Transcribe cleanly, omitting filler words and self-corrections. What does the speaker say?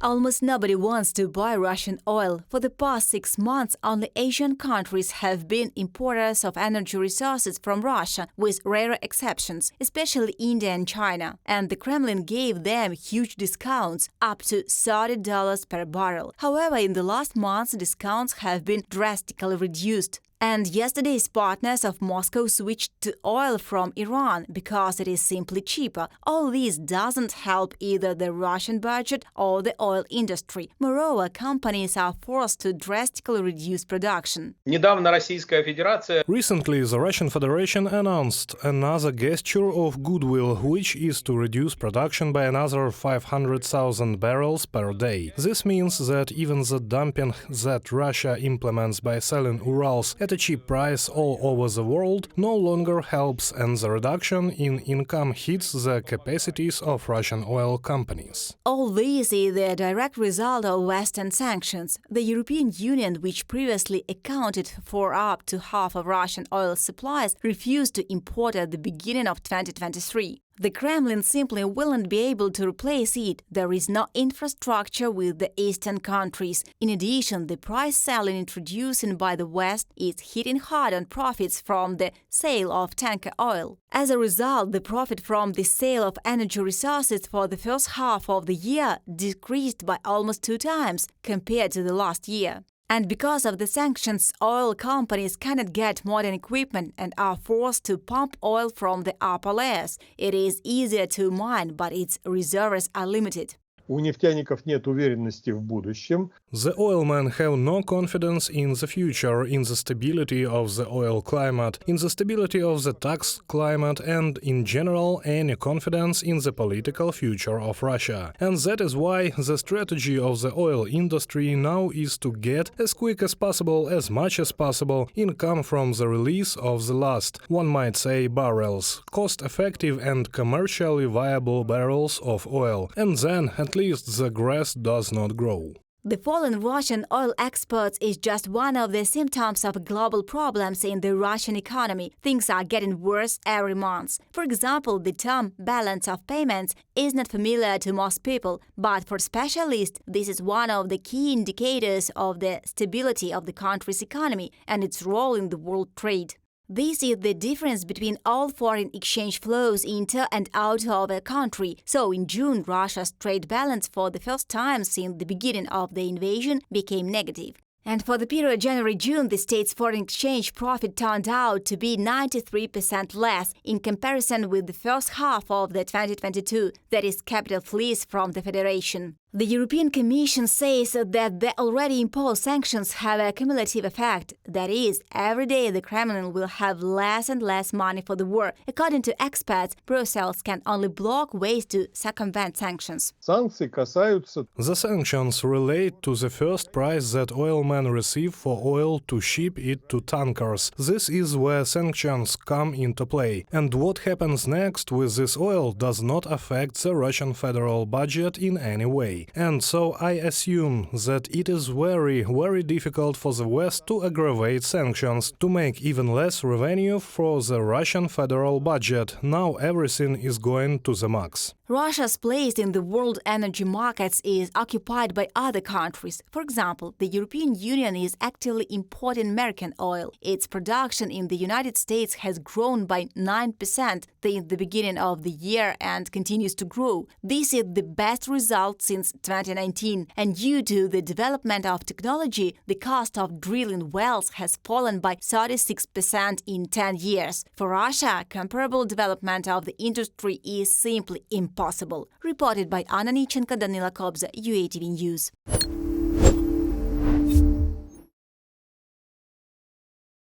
Almost nobody wants to buy Russian oil. For the past 6 months, only Asian countries have been importers of energy resources from Russia, with rare exceptions, especially India and China. And the Kremlin gave them huge discounts, up to $30 per barrel. However, in the last months, discounts have been drastically reduced. And yesterday's partners of Moscow switched to oil from Iran because it is simply cheaper. All this doesn't help either the Russian budget or the oil industry. Moreover, companies are forced to drastically reduce production. Recently, the Russian Federation announced another gesture of goodwill, which is to reduce production by another 500,000 barrels per day. This means that even the dumping that Russia implements by selling Urals at a cheap price all over the world no longer helps, and the reduction in income hits the capacities of Russian oil companies. All this is the direct result of Western sanctions. The European Union, which previously accounted for up to half of Russian oil supplies, refused to import at the beginning of 2023. The Kremlin simply wouldn't be able to replace it. There is no infrastructure with the eastern countries. In addition, the price ceiling introduced by the West is hitting hard on profits from the sale of tanker oil. As a result, the profit from the sale of energy resources for the first half of the year decreased by almost 2 times compared to the last year. And because of the sanctions, oil companies cannot get modern equipment and are forced to pump oil from the upper layers. It is easier to mine, but its reserves are limited. У нефтяников нет уверенности в будущем. The oilmen have no confidence in the future, in the stability of the oil climate, in the stability of the tax climate, and, in general, any confidence in the political future of Russia. And that is why the strategy of the oil industry now is to get, as quick as possible, as much as possible, income from the release of the last, one might say, barrels, cost-effective and commercially viable barrels of oil, and then, at least, the grass does not grow. The fall in Russian oil exports is just one of the symptoms of global problems in the Russian economy. Things are getting worse every month. For example, the term balance of payments is not familiar to most people, but for specialists, this is one of the key indicators of the stability of the country's economy and its role in the world trade. This is the difference between all foreign exchange flows into and out of a country. So in June, Russia's trade balance for the first time since the beginning of the invasion became negative. And for the period January-June, the state's foreign exchange profit turned out to be 93% less in comparison with the first half of the 2022, that is, capital flees from the Federation. The European Commission says that the already imposed sanctions have a cumulative effect. That is, every day the Kremlin will have less and less money for the war. According to experts, Brussels can only block ways to circumvent sanctions. Санкции касаются... The sanctions relate to the first price that oilmen receive for oil to ship it to tankers. This is where sanctions come into play. And what happens next with this oil does not affect the Russian federal budget in any way. And so I assume that it is very, very difficult for the West to aggravate sanctions, to make even less revenue for the Russian federal budget. Now everything is going to the max. Russia's place in the world energy markets is occupied by other countries. For example, the European Union is actively importing American oil. Its production in the United States has grown by 9% since the beginning of the year and continues to grow. This is the best result since 2019. And due to the development of technology, the cost of drilling wells has fallen by 36% in 10 years. For Russia, comparable development of the industry is simply impossible. Reported by Anna Nichenko, Danila Kobza, UATV News.